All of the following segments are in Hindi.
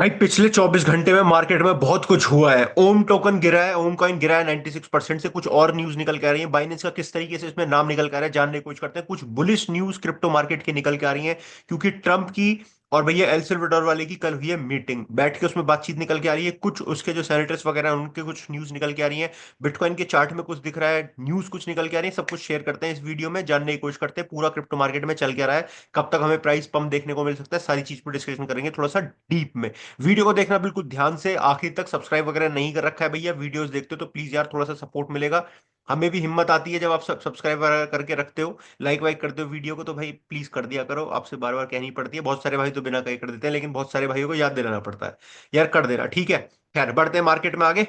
भाई पिछले 24 घंटे में मार्केट में बहुत कुछ हुआ है। ओम टोकन गिरा है, ओम कॉइन गिरा है 96% से। कुछ और न्यूज निकल के आ रही है, बाइनेंस का किस तरीके से इसमें नाम निकल के आ रहा है जानने की कोशिश करते हैं। कुछ बुलिश न्यूज क्रिप्टो मार्केट की निकल के आ रही है, क्योंकि ट्रम्प की और भैया एल सल्वाडोर वाले की कल हुई है मीटिंग, बैठ के उसमें बातचीत निकल के आ रही है। कुछ उसके जो सेनेटर्स वगैरह हैं, उनके कुछ न्यूज निकल के आ रही है। बिटकॉइन के चार्ट में कुछ दिख रहा है, न्यूज कुछ निकल के आ रही है। सब कुछ शेयर करते हैं इस वीडियो में, जानने की कोशिश करते हैं पूरा क्रिप्टो मार्केट में चल क्या रहा है, कब तक हमें प्राइस पंप देखने को मिल सकता है। सारी चीज पर डिस्कशन करेंगे थोड़ा सा डीप में। वीडियो को देखना बिल्कुल ध्यान से आखिर तक। सब्सक्राइब वगैरह नहीं कर रखा है भैया, वीडियोस देखते हो तो प्लीज यार थोड़ा सा सपोर्ट मिलेगा। हमें भी हिम्मत आती है जब आप सब्सक्राइब वगैरह करके रखते हो, लाइक वाइक करते हो वीडियो को, तो भाई प्लीज कर दिया करो। आपसे बार बार कहनी पड़ती है, बहुत सारे भाई तो बिना कहे कर देते हैं, लेकिन बहुत सारे भाइयों को याद दिलाना पड़ता है। यार कर देना, ठीक है। खैर बढ़ते हैं मार्केट में आगे।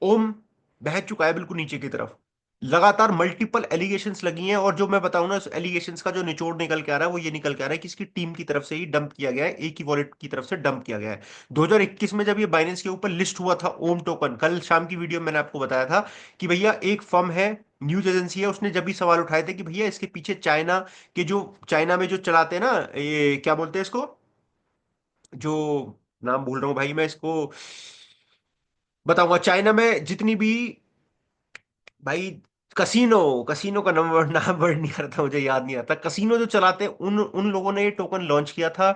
ओम बह चुका है बिल्कुल नीचे की तरफ। लगातार मल्टीपल एलिगेशंस लगी हैं, और जो मैं बताऊं ना, उस एलिगेशंस का जो निचोड़ निकल के आ रहा है वो ये निकल के आ रहा है कि इसकी टीम की तरफ से ही डंप किया गया है, एक ही वॉलेट की तरफ से डंप किया गया है। 2021 में जब ये बाइनेंस के ऊपर लिस्ट हुआ था ओम टोकन, कल शाम की वीडियो में मैंने आपको बताया था कि भैया एक फर्म है, न्यूज एजेंसी है, उसने जब भी सवाल उठाए थे कि भैया इसके पीछे चाइना के जो, चाइना में जो चलाते हैं ना, ये क्या बोलते हैं इसको, जो नाम भूल रहा हूँ भाई मैं इसको, बताऊंगा। चाइना में जितनी भी भाई कसिनो, कसिनो का नंबर नाम वर्ड नहीं आता, मुझे याद नहीं आता। कसिनो जो चलाते हैं उन उन लोगों ने ये टोकन लॉन्च किया था।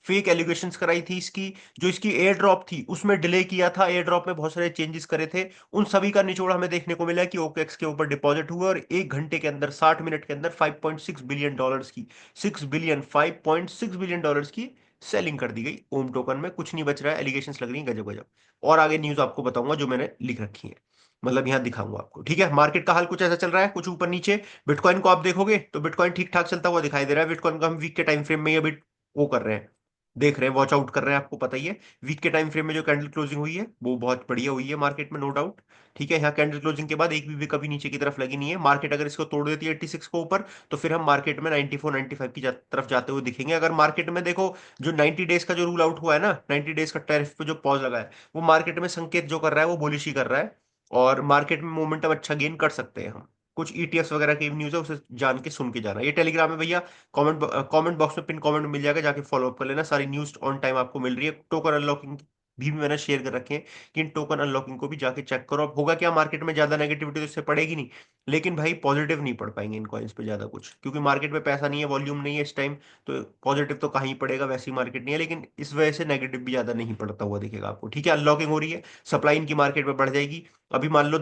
फेक एलिगेशंस कराई थी इसकी। जो इसकी एयर ड्रॉप थी उसमें डिले किया था, एयर ड्रॉप में बहुत सारे चेंजेस करे थे। उन सभी का निचोड़ हमें देखने को मिला कि ओकेक्स के ऊपर डिपॉजिट हुआ, और 1 घंटे के अंदर 60 मिनट के अंदर $5.6 बिलियन की, 5.6 बिलियन की सेलिंग कर दी गई ओम टोकन में। कुछ नहीं बच रहा है, एलिगेशंस लग रही हैं गजब गजब। और आगे न्यूज आपको बताऊंगा जो मैंने लिख रखी है, मतलब यहां दिखाऊंगा आपको, ठीक है। मार्केट का हाल कुछ ऐसा चल रहा है, कुछ ऊपर नीचे। बिटकॉइन को आप देखोगे तो बिटकॉइन ठीक ठाक चलता हुआ दिखाई दे रहा है। बिटकॉइन को हम वीक के टाइम फ्रेम में ही अभी वो कर रहे हैं, देख रहे हैं, वॉच आउट कर रहे हैं, आपको पता ही है। वीक के टाइम फ्रेम में जो कैंडल क्लोजिंग हुई है वो बहुत बढ़िया हुई है मार्केट में, नो डाउट। ठीक है, यहाँ कैंडल क्लोजिंग के बाद एक भी कभी नीचे की तरफ लगी नहीं है। मार्केट अगर इसको तोड़ देती है 86 को ऊपर, तो फिर हम मार्केट में 94 95 की तरफ जाते हुए दिखेंगे। अगर मार्केट में देखो, जो 90 डेज का जो रूल आउट हुआ है ना, 90 डेज का टैरिफ पे जो पॉज लगा है, वो मार्केट में संकेत जो कर रहा है वो बुलिश ही कर रहा है। और मार्केट में मोमेंटम अच्छा गेन कर सकते हैं हम। कुछ ईटीएफ्स वगैरह की न्यूज़ है, उसे जान के सुन के जाना। ये टेलीग्राम है भैया, कमेंट बॉक्स में पिन कमेंट मिल जाएगा, जाके फॉलो अप कर लेना। सारी न्यूज़ ऑन टाइम आपको मिल रही है। टोकन अनलॉकिंग भी मैंने शेयर कर रखे हैं कि इन टोकन अनलॉकिंग को भी जाके चेक करो। अब होगा क्या, मार्केट में ज्यादा नेगेटिविटी तो इससे पड़ेगी नहीं, लेकिन भाई पॉजिटिव नहीं पड़ पाएंगे इन कॉइन्स पे ज्यादा कुछ, क्योंकि मार्केट में पैसा नहीं है, वॉल्यूम नहीं है इस टाइम। तो पॉजिटिव तो कहीं पड़ेगा, वैसी मार्केट नहीं है, लेकिन इस वजह से नेगेटिव भी ज्यादा नहीं पड़ता हुआ दिखेगा आपको, ठीक है। अनलॉकिंग हो रही है, सप्लाई इनकी मार्केट में बढ़ जाएगी। अभी मान लो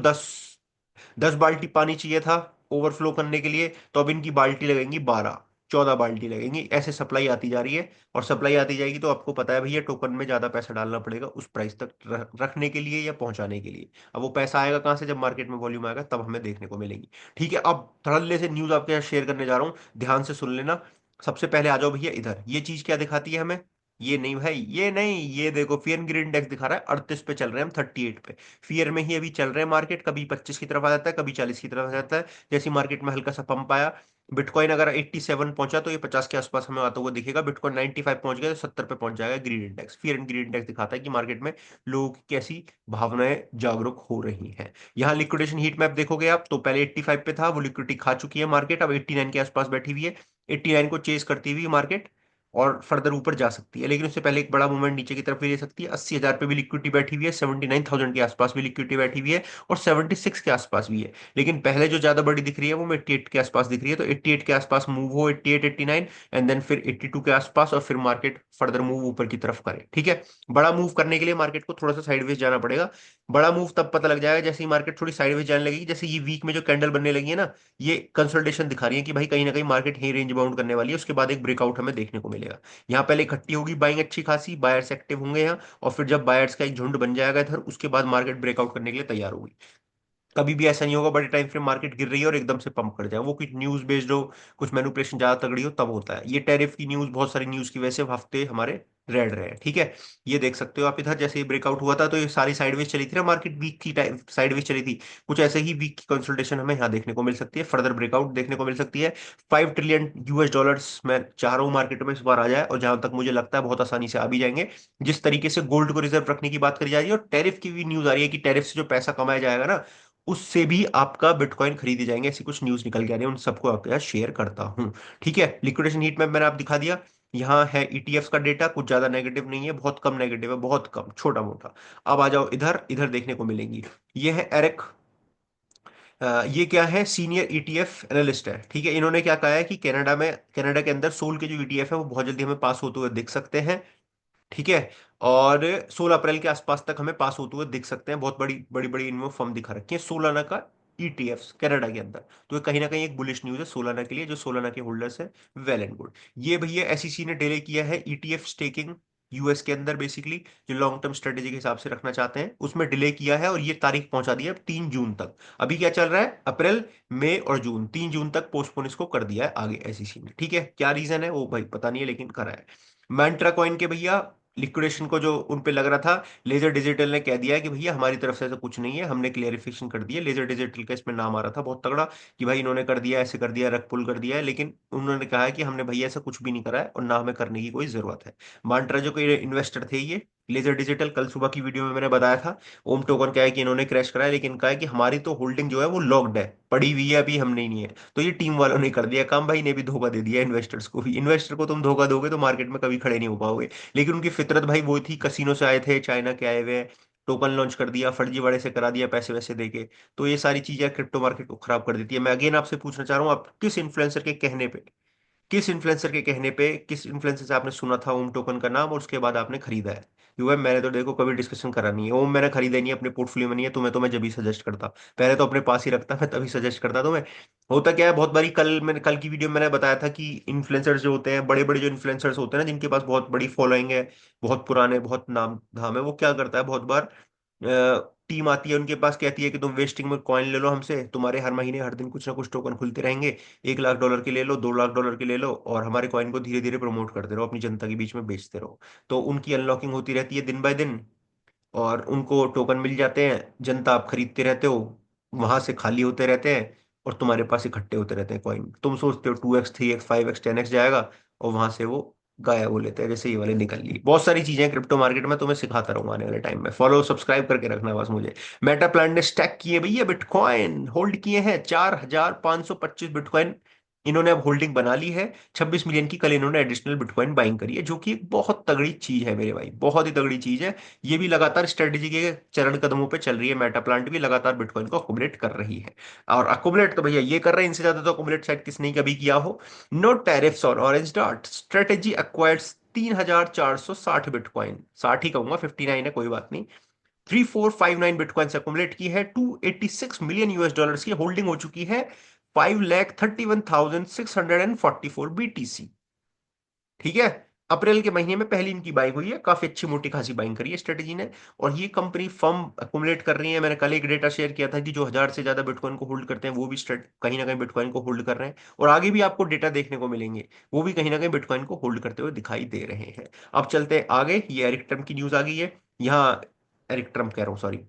10 बाल्टी पानी चाहिए था ओवरफ्लो करने के लिए, तो अब इनकी बाल्टी लगेंगी 12 14 बाल्टी लगेंगी, ऐसे सप्लाई आती जा रही है। और सप्लाई आती जाएगी तो आपको पता है भैया, टोकन में ज्यादा पैसा डालना पड़ेगा उस प्राइस तक रखने के लिए या पहुंचाने के लिए। अब वो पैसा आएगा कहां से, जब मार्केट में वॉल्यूम आएगा तब हमें देखने को मिलेंगी। ठीक है, अब धड़ल्ले से न्यूज आपके साथ शेयर करने जा रहा हूँ, ध्यान से सुन लेना। सबसे पहले आ जाओ भैया इधर, ये चीज क्या दिखाती है हमें, ये नहीं भाई, ये नहीं, ये देखो फियर एंड ग्रीड इंडेक्स दिखा रहा है 38 पे, चल रहे हैं हम 38 पे। फियर में ही अभी चल रहे हैं मार्केट, कभी 25 की तरफ आ जाता है, कभी 40 की तरफ आ जाता है। जैसे मार्केट में हल्का सा पंप आया, बिटकॉइन अगर 87 पहुंचा तो ये 50 के आसपास हमें आता हुआ दिखेगा। बिटकॉइन 95 पहुंच गया तो 70 पे पहुंच जाएगा। Greed index, fear and greed index दिखाता है कि मार्केट में लोगों की कैसी भावनाएं जागरूक हो रही हैं। यहाँ लिक्विडेशन हीट मैप देखोगे आप, तो पहले 85 पे था, वो लिक्विडिटी खा चुकी है मार्केट, अब 89 के आसपास बैठी हुई है। 89 को चेस करती हुई मार्केट और फर्दर ऊपर जा सकती है, लेकिन उससे पहले एक बड़ा मूवमेंट नीचे की तरफ भी ले सकती है। 80,000 पे भी लिक्विडिटी बैठी हुई है, 79,000 के आसपास भी लिक्विडिटी बैठी हुई है, और 76 के आसपास भी है। लेकिन पहले जो ज्यादा बड़ी दिख रही है वो 88 के आसपास दिख रही है। तो 88 के आसपास मूव हो, 88 89, एंड देन फिर 82 के आसपास, और फिर मार्केट फर्दर मूव ऊपर की तरफ करे, ठीक है। बड़ा मूव करने के लिए मार्केट को थोड़ा सा साइडवेज जाना पड़ेगा। बड़ा मूव तब पता लग जाएगा जैसे ही मार्केट थोड़ी साइडवेज जाने लगेगी। जैसे ये वीक में जो कैंडल बनने लगी है ना, ये कंसल्टेशन दिखा रही है कि भाई कहीं ना कहीं मार्केट ही रेंज बाउंड करने वाली है, उसके बाद एक ब्रेकआउट हमें देखने को मिलेगा। यहाँ पहले इकट्ठी होगी बाइंग अच्छी खासी, बायर्स एक्टिव होंगे यहाँ, और फिर जब बायर्स का एक झुंड बन जाएगा इधर, उसके बाद मार्केट ब्रेकआउट करने के लिए तैयार होगी। कभी भी ऐसा नहीं होगा बड़े टाइम फ्रेम मार्केट गिर रही है और एकदम से पंप कर जाए, वो कुछ न्यूज बेस्ड हो, कुछ मैनिपुलेशन ज्यादा तगड़ी हो, तब होता है। ये टैरिफ की न्यूज, बहुत सारी न्यूज की वजह से हफ्ते हमारे रेड रहे हैं, ठीक है। ये देख सकते हो आप इधर, जैसे ये ब्रेकआउट हुआ था तो ये सारी साइडवेज चली थी ना, मार्केट वीक की टाइम साइडवेज चली थी। कुछ ऐसे ही वीक की कंसल्टेशन हमें यहाँ देखने को मिल सकती है, फर्दर ब्रेकआउट देखने को मिल सकती है। $5 ट्रिलियन मैं चाह रहा हूँ मार्केट में इस बार आ जाए, और जहां तक मुझे लगता है बहुत आसानी से आ भी जाएंगे। जिस तरीके से गोल्ड को रिजर्व रखने की बात करी जा रही है, और टैरिफ की भी न्यूज आ रही है कि टैरिफ से जो पैसा कमाया जाएगा ना, उससे भी आपका बिटकॉइन खरीदे जाएंगे, ऐसी कुछ न्यूज निकल के आ रही है, उन सबको आपके साथ शेयर करता हूं। ठीक है, लिक्विडेशन हीट मैप मैंने आप दिखा दिया। यहाँ है ईटीएफ का डेटा, कुछ ज्यादा नेगेटिव नहीं है, बहुत कम नेगेटिव है, बहुत कम, छोटा मोटा। अब आ जाओ इधर, इधर देखने को मिलेंगी। ये है एरिक, ये क्या है, सीनियर ईटीएफ एनालिस्ट है, ठीक है। इन्होंने क्या कहा है कि कनाडा के अंदर सोल के जो ईटीएफ है वो बहुत जल्दी हमें पास होते हुए दिख सकते हैं, ठीक है। और 16 अप्रैल के आसपास तक हमें पास होते हुए दिख सकते हैं। बहुत बड़ी बड़ी बड़ी इनमें फर्म दिखा रखी है सोलाना का ईटीएफ कनाडा के अंदर। तो ये कहीं ना कहीं एक बुलिश न्यूज है सोलाना के लिए, जो सोलाना के होल्डर्स है, वेल एंड गुड। ये भैया एसईसी ने डिले किया है ईटीएफ स्टेकिंग यूएस के अंदर, बेसिकली जो लॉन्ग टर्म स्ट्रेटेजी के हिसाब से रखना चाहते हैं उसमें डिले किया है, और ये तारीख पहुंचा दी है अब 3 जून तक। अभी क्या चल रहा है, अप्रैल, मई और जून, 3 जून तक पोस्टपोन इसको कर दिया है आगे एसईसी ने, ठीक है। क्या रीजन है वो भाई पता नहीं है, लेकिन करा है। मैंट्रा कॉइन के भैया लिक्विडेशन को जो उन पे लग रहा था, लेजर डिजिटल ने कह दिया है कि भैया हमारी तरफ से ऐसा कुछ नहीं है, हमने क्लियरिफिकेशन कर दिया। लेजर डिजिटल का इसमें नाम आ रहा था बहुत तगड़ा कि भाई इन्होंने कर दिया, ऐसे कर दिया, रग पुल कर दिया है, लेकिन उन्होंने कहा है कि हमने भैया ऐसा कुछ भी नहीं करा है और ना हमें करने की कोई जरूरत है। मांट्रा जो कोई इन्वेस्टर थे ये लेजर डिजिटल, कल सुबह की वीडियो में मैंने बताया था। ओम टोकन क्या है कि इन्होंने क्रैश कराया, लेकिन कहा है कि हमारी तो होल्डिंग जो है वो लॉक्ड है, पड़ी हुई है, अभी हमने नहीं है। तो ये टीम वालों ने कर दिया काम, भाई ने भी धोखा दे दिया इन्वेस्टर्स को भी। इन्वेस्टर को तुम धोखा दोगे तो मार्केट में कभी खड़े नहीं हो पाओगे। लेकिन उनकी फितरत भाई वो थी, कसिनो से आए थे, चाइना के आए हुए, टोकन लॉन्च कर दिया, फर्जीवाड़े से करा दिया, पैसे वैसे देके। तो ये सारी चीजें क्रिप्टो मार्केट को खराब कर देती है। मैं अगेन आपसे पूछना चाह रहा हूँ, आप किस इन्फ्लुएंसर से आपने सुना था ओम टोकन का नाम और उसके बाद आपने खरीदा है? क्योंकि मैंने तो देखो कभी डिस्कशन करा नहीं है ओम, मैंने खरीदा ही नहीं है, अपने पोर्टफोलियो में नहीं है। तुम्हें तो मैं जब भी सजेस्ट करता, पहले तो अपने पास ही रखता, मैं तभी सजेस्ट करता तुम्हें। होता क्या है, बहुत बारी कल की वीडियो में मैंने बताया था कि इन्फ्लुएंसर्स जो होते हैं, बड़े बड़े जो इन्फ्लुएंसर्स होते हैं ना, जिनके पास बहुत बड़ी फॉलोइंग है, बहुत पुराने, बहुत नाम धाम है, वो क्या करता है बहुत बार, टीम आती है उनके पास, कहती है कि तुम वेस्टिंग में कॉइन ले लो हमसे, तुम्हारे हर महीने हर दिन कुछ ना कुछ टोकन खुलते रहेंगे, 1 लाख डॉलर के ले लो, 2 लाख डॉलर के ले लो, और हमारे कॉइन को धीरे धीरे प्रमोट करते रहो, अपनी जनता के बीच में बेचते रहो। तो उनकी अनलॉकिंग होती रहती है दिन बाय दिन, और उनको टोकन मिल जाते हैं, जनता आप खरीदते रहते हो, वहां से खाली होते रहते हैं, और तुम्हारे पास इकट्ठे होते रहते हैं कॉइन। तुम सोचते हो 2x 3x 5x 10x जाएगा, और वहां से वो गायब हो लेते हैं, जैसे ये वाले निकल लिए। बहुत सारी चीजें क्रिप्टो मार्केट में, तुम्हें सिखाता रहूंगा आने वाले टाइम में, फॉलो सब्सक्राइब करके रखना बस मुझे। मेटा प्लान ने स्टैक किए भैया बिटकॉइन, होल्ड किए हैं 4,525 बिटकॉइन, इन्होंने अब होल्डिंग बना ली है। 26 मिलियन की कल इन्होंने एडिशनल बिटकॉइन बाइंग करी है, जो कि एक बहुत तगड़ी चीज है मेरे भाई, बहुत ही तगड़ी चीज है। ये भी लगातार स्ट्रेटेजी के चरण कदमों पे चल रही है, मेटा प्लांट भी लगातार बिटकॉइन को अकोमुलेट कर रही है। और अकोमुलेट तो भैया ये कर रहे हैं, इनसे ज्यादा तो अकोमुलेट शायद किसने कभी किया हो। No tariffs on orange dot, strategy acquires 3,460 bitcoin, 60 ही कहूंगा, 59 है, कोई बात नहीं। 3459 बिटकॉइन से अकोमुलेट की है, 286 मिलियन US डॉलर्स की होल्डिंग हो चुकी है, 5,31,644 BTC, ठीक है। अप्रैल के महीने में पहली इनकी बाइंग हुई है, काफी अच्छी मोटी खासी बाइंग करी है स्ट्रेटेजी ने। और ये कंपनी फर्म अकुमुलेट कर रही है। मैंने कल एक डेटा शेयर किया था कि जो 1,000 से ज्यादा बिटकॉइन को होल्ड करते हैं वो भी स्ट्रेट कहीं ना कहीं बिटकॉइन को होल्ड कर रहे हैं, और आगे भी आपको डेटा देखने को मिलेंगे, वो भी कहीं ना कहीं बिटकॉइन को होल्ड करते हुए दिखाई दे रहे हैं। अब चलते हैं आगे, ये एरिक ट्रम्प की न्यूज आ गई है यहाँ, एरिक ट्रम्प कह रहा हूँ, सॉरी,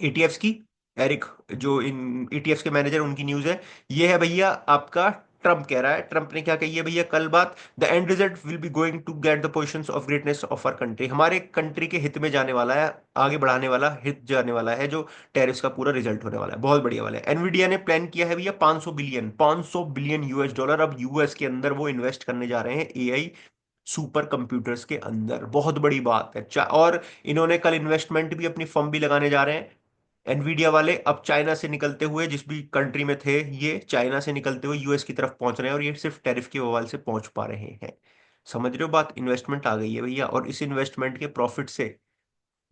ईटीएफ्स की, एरिक जो इन ईटीएफ्स के मैनेजर, उनकी न्यूज है। ये है भैया आपका, ट्रम्प कह रहा है, ट्रम्प ने क्या कही है भैया कल बात, the end result will be going to get the positions of greatness of our country, हमारे कंट्री के हित में जाने वाला है, आगे बढ़ाने वाला हित जाने वाला है, जो टैरिफ्स का पूरा रिजल्ट होने वाला है, बहुत बढ़िया वाला है। एनवीडिया ने प्लान किया है भैया 500 बिलियन US डॉलर, अब यूएस के अंदर वो इन्वेस्ट करने जा रहे हैं एआई सुपर कंप्यूटर्स के अंदर, बहुत बड़ी बात है। और इन्होंने कल इन्वेस्टमेंट भी, अपनी फर्म भी लगाने जा रहे हैं एनवीडिया वाले, अब चाइना से निकलते हुए, जिस भी कंट्री में थे ये, चाइना से निकलते हुए यूएस की तरफ पहुंच रहे हैं, और ये सिर्फ टैरिफ के बवाल से पहुंच पा रहे हैं। समझ रहे हो बात, इन्वेस्टमेंट आ गई है भैया, और इस इन्वेस्टमेंट के प्रॉफिट से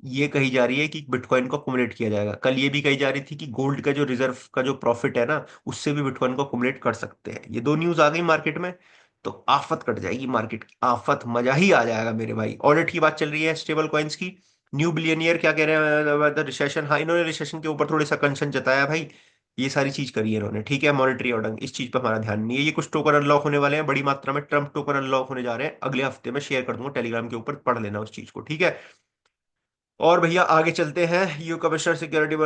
ये कही जा रही है कि बिटकॉइन को अकुमुलेट किया जाएगा। कल ये भी कही जा रही थी कि गोल्ड का जो रिजर्व का जो प्रॉफिट है ना, उससे भी बिटकॉइन को अकुमुलेट कर सकते हैं। ये दो न्यूज आ गई मार्केट में, तो आफत कट जाएगी मार्केट की, आफत, मजा ही आ जाएगा मेरे भाई। ऑडिट की बात चल रही है स्टेबल कॉइन्स की। न्यू बिलियनियर क्या कह रहे हैं, रिसेशन, हाँ इन्होंने रिसेशन के ऊपर थोड़ा सा कंसर्न जताया भाई। ये सारी चीज करी है इन्होंने, ठीक है। मॉनेटरी ऑर्डर, इस चीज पर हमारा ध्यान नहीं है। ये कुछ टोकन अनलॉक होने वाले हैं बड़ी मात्रा में, ट्रम्प टोकन अनलॉक होने जा रहे हैं अगले हफ्ते में, शेयर कर दूंगा टेलीग्राम के ऊपर, पढ़ लेना उस चीज को, ठीक है। और भैया आगे चलते हैं, you commissioner security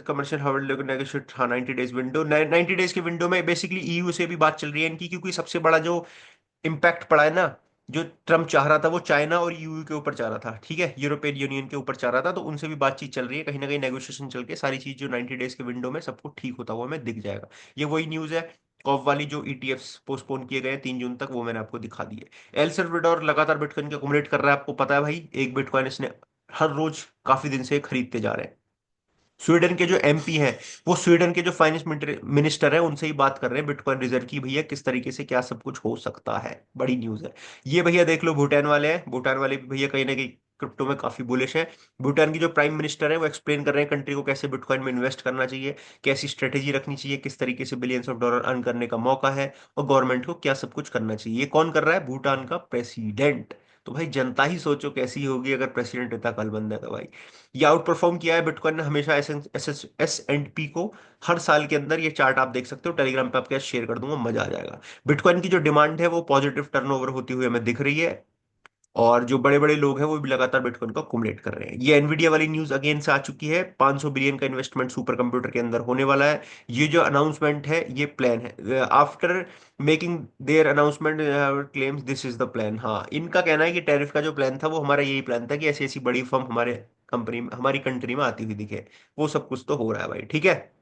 commercial hardware negotiate, हाँ 90 डेज विंडो, 90 डेज के विंडो में बेसिकली ईयू से भी बात चल रही है इनकी, क्योंकि सबसे बड़ा जो इम्पैक्ट पड़ा है ना, जो ट्रम्प चाह रहा था वो चाइना और यूयू के ऊपर चाह रहा था, ठीक है, यूरोपियन यूनियन के ऊपर चाह रहा था, तो उनसे भी बातचीत चल रही है, कहीं ना कहीं नेगोशिएशन चल के सारी चीज जो 90 डेज के विंडो में सबको ठीक होता हुआ हमें दिख जाएगा। ये वही न्यूज है। कॉप वाली जो ईटीएफ्स पोस्टपोन किए गए हैं 3 जून तक, वो मैंने आपको दिखा दी है। एल सल्वाडोर लगातार बिटकॉइन का अकुमुलेट कर रहा है, आपको पता है भाई, एक बिटकॉइन इसने हर रोज काफी दिन से खरीदते जा रहे हैं। स्वीडन के जो एमपी हैं, वो स्वीडन के जो फाइनेंस मिनिस्टर है उनसे ही बात कर रहे हैं बिटकॉइन रिजर्व की, भैया किस तरीके से क्या सब कुछ हो सकता है, बड़ी न्यूज है। ये भैया देख लो, भूटान वाले हैं, भूटान वाले भी भैया कहीं ना कहीं क्रिप्टो में काफी बुलिश है। भूटान की जो प्राइम मिनिस्टर है वो एक्सप्लेन कर रहे हैं कंट्री को कैसे बिटकॉइन में इन्वेस्ट करना चाहिए, कैसी स्ट्रेटेजी रखनी चाहिए, किस तरीके से बिलियंस ऑफ डॉलर अर्न करने का मौका है, और गवर्नमेंट को क्या सब कुछ करना चाहिए। ये कौन कर रहा है? भूटान का प्रेसिडेंट। तो भाई जनता ही सोचो कैसी होगी अगर प्रेसिडेंट इतना कल बंद है तो भाई। ये आउट परफॉर्म किया है बिटकॉइन ने हमेशा एस एंड पी को। हर साल के अंदर ये चार्ट आप देख सकते हो, टेलीग्राम पे आपके शेयर कर दूंगा, मजा आ जाएगा। बिटकॉइन की जो डिमांड है वो पॉजिटिव टर्नओवर होती हुई हमें दिख रही है, और जो बड़े बड़े लोग हैं वो भी लगातार बिटकॉइन को अकुमुलेट कर रहे हैं। ये एनवीडिया वाली न्यूज अगेन से आ चुकी है, 500 बिलियन का इन्वेस्टमेंट सुपर कंप्यूटर के अंदर होने वाला है। ये जो अनाउंसमेंट है ये प्लान है, after making their announcement claims this is the plan. हाँ, इनका कहना है कि टैरिफ का जो प्लान था वो हमारा यही प्लान था कि ऐसी ऐसी बड़ी फर्म हमारे कंपनी में, हमारी कंट्री में आती हुई दिखे। वो सब कुछ तो हो रहा है भाई, ठीक है।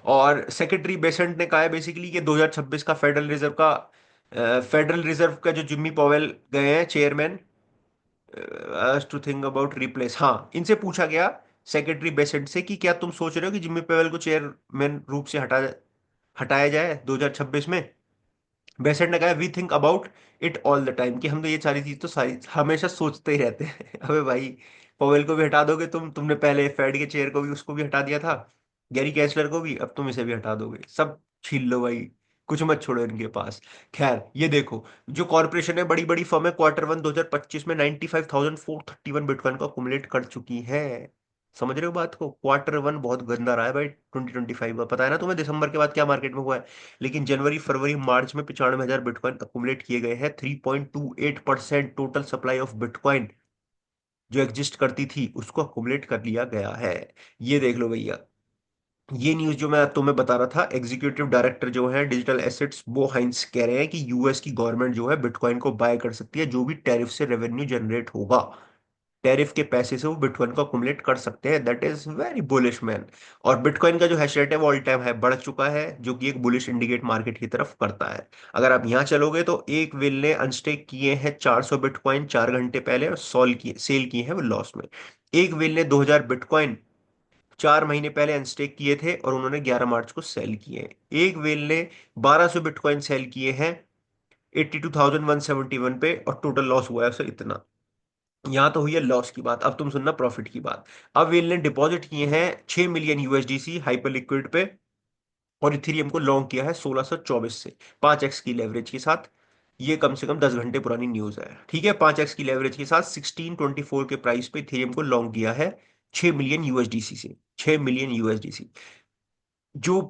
और सेक्रेटरी बेसेंट ने कहा है बेसिकली कि 2026 का फेडरल रिजर्व का जो जिम्मी पॉवेल गए हैं chairman, to think about replace, हाँ, इनसे पूछा गया सेक्रेटरी बेसेंट से कि क्या तुम सोच रहे हो कि जिम्मी पवेल को चेयरमैन रूप से हटाया जाए 2026 में। बेसेंट ने कहा we think about it all the time, कि हम तो ये सारी चीज तो सारी हमेशा सोचते ही रहते हैं। अबे भाई, पवेल को भी हटा दोगे तुमने पहले फेड के चेयर को भी, उसको भी हटा दिया था, गैरी कैसलर को भी, अब तुम इसे भी हटा दोगे, सब छीन लो भाई, कुछ मत छोड़ो इनके पास। खैर ये देखो, जो कॉर्पोरेशन है, बड़ी बड़ी फर्म है, Q1 2025 में 95,431 बिटकॉइन को अकुमुलेट कर चुकी है। समझ रहे हो बात को? Q1 बहुत गंदा रहा है भाई 2025 का, पता है ना तुम्हें दिसंबर के बाद क्या मार्केट में हुआ है। लेकिन जनवरी फरवरी मार्च में 95,000 बिटकॉइन अकुमुलेट किए गए हैं। 3.28% टोटल सप्लाई ऑफ बिटकॉइन जो एग्जिस्ट करती थी उसको अकुमुलेट कर लिया गया है। ये देख लो भैया। ये न्यूज जो मैं तुम्हें बता रहा था, एग्जीक्यूटिव डायरेक्टर जो है डिजिटल एसेट्स बो हाइंस कह रहे हैं कि यूएस की गवर्नमेंट जो है बिटकॉइन को बाय कर सकती है, जो भी टैरिफ से रेवेन्यू जनरेट होगा, टैरिफ के पैसे से वो बिटकॉइन को अकुमुलेट कर सकते हैं। That is very bullish man. और बिटकॉइन का जो हैश रेट है वो ऑल टाइम हाई बढ़ चुका है, जो कि एक बुलिश इंडिकेट मार्केट की तरफ करता है। अगर आप यहाँ चलोगे तो एक व्हेल ने अनस्टेक किए हैं 400 बिटकॉइन 4 घंटे पहले, और सेल किए हैं वो लॉस में। एक व्हेल ने 2000 बिटकॉइन 4 महीने पहले अनस्टेक किए थे और उन्होंने 11 मार्च को सेल किए हैं। एक व्हेल ने 1200 बिटकॉइन सेल किए हैं 82,171 पे, और टोटल लॉस हुआ है उसे इतना। यहां तो हुई है लॉस की बात, अब तुम सुनना प्रॉफिट की बात। अब व्हेल ने डिपॉजिट किए हैं 6 मिलियन यूएसडीसी हाइपर लिक्विड पे, और इथेरियम को लॉन्ग किया है 1624 से, 5x की लेवरेज के साथ। ये कम से कम 10 घंटे पुरानी न्यूज है, ठीक है। 5x की लेवरेज के साथ 1624 के प्राइस पे इथेरियम को लॉन्ग किया है 6 मिलियन यूएसडीसी से, 6 मिलियन यूएसडीसी। जो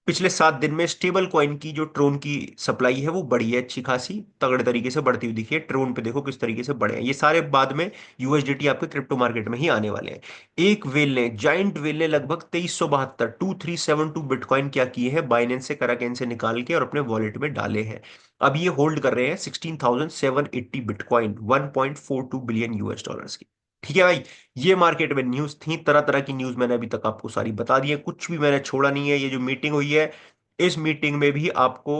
पिछले 7 दिन में स्टेबल कॉइन की जो ट्रोन की सप्लाई है वो बढ़ी है, अच्छी खासी तगड़े तरीके से बढ़ती हुई दिखी है। ट्रोन पे देखो किस तरीके से बढ़े हैं, ये सारे बाद में यूएसडीटी आपके क्रिप्टो मार्केट में ही आने वाले हैं। एक वेल ने, जाइंट वेल ने लगभग 2372 बिटकॉइन क्या किए हैं, बाइनेंस से कराकेन से निकाल के और अपने वॉलेट में डाले हैं। अब ये होल्ड कर रहे हैं 16,780 बिटकॉइन, 1.42 बिलियन यूएस डॉलर्स की। ठीक है भाई। ये मार्केट में न्यूज थी, तरह तरह की न्यूज मैंने अभी तक आपको सारी बता दी है, कुछ भी मैंने छोड़ा नहीं है। ये जो मीटिंग हुई है, इस मीटिंग में भी आपको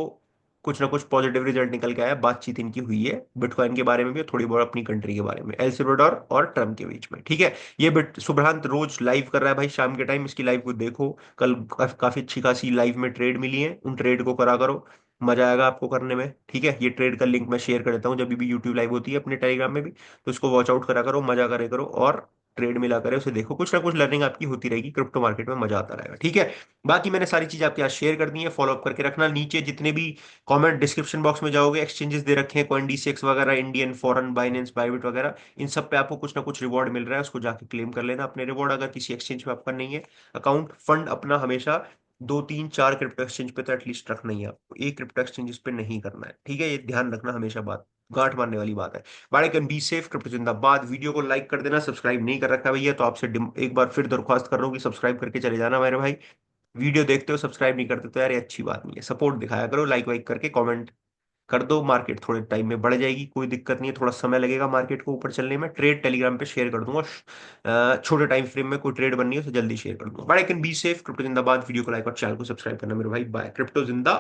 कुछ ना कुछ पॉजिटिव रिजल्ट निकल के आया, बातचीत इनकी हुई है बिटकॉइन के बारे में भी, और थोड़ी बहुत अपनी कंट्री के बारे में, एल सल्वाडोर और ट्रम्प के बीच में, ठीक है। ये बिट सुभ्रांत रोज लाइव कर रहा है भाई, शाम के टाइम इसकी लाइव को देखो। कल काफी अच्छी खासी लाइव में ट्रेड मिली है, उन ट्रेड को करा करो, मजा आएगा आपको करने में, ठीक है। ये ट्रेड का लिंक मैं शेयर कर देता हूँ जब भी यूट्यूब लाइव होती है अपने टेलीग्राम में भी, तो इसको वॉच आउट करा करो, मजा करे करो, और ट्रेड मिला करे उसे देखो, कुछ ना कुछ लर्निंग आपकी होती रहेगी, क्रिप्टो मार्केट में मजा आता रहेगा, ठीक है। बाकी मैंने सारी चीज आपके यहाँ शेयर कर दी है, फॉलो अप करके रखना। नीचे जितने भी कमेंट डिस्क्रिप्शन बॉक्स में जाओगे, एक्सचेंजेस दे रखे हैं, CoinDCX वगैरह, इंडियन फॉरेन, बाइनेंस, बाइबिट वगैरह, इन सब पे आपको कुछ ना कुछ रिवॉर्ड मिल रहा है, उसको जाके क्लेम कर लेना अपने रिवॉर्ड। अगर किसी एक्सचेंज पे आपका नहीं है अकाउंट, फंड अपना हमेशा 2 3 4 क्रिप्टो एक्सचेंज पे तो एटलीस्ट रखना ही है आपको, एक क्रिप्टो एक्सचेंज पे नहीं करना है, ठीक है। ये ध्यान रखना हमेशा, बात गांठ मारने वाली बात है। By can be safe, crypto जिंदाबाद। वीडियो को लाइक कर देना, सब्सक्राइब नहीं कर रखा भैया तो आपसे एक बार फिर दरख्वास्त कर रहा हूँ कि सब्सक्राइब करके चले जाना मेरे भाई। वीडियो देखते हो सब्सक्राइब नहीं करते तो यार ये अच्छी बात नहीं है, सपोर्ट दिखाया करो लाइक वाइक करके, कमेंट कर दो, मार्केट थोड़े टाइम में बढ़ जाएगी, कोई दिक्कत नहीं है, थोड़ा समय लगेगा मार्केट को ऊपर चलने में। ट्रेड टेलीग्राम पे शेयर कर दूंगा, छोटे टाइम फ्रेम में कोई ट्रेड बननी है तो जल्दी शेयर कर दूंगा। But I can be safe, crypto जिंदाबाद। वीडियो को लाइक और चैनल को सब्सक्राइब करना मेरे भाई। बाय, क्रिप्टो जिंदा।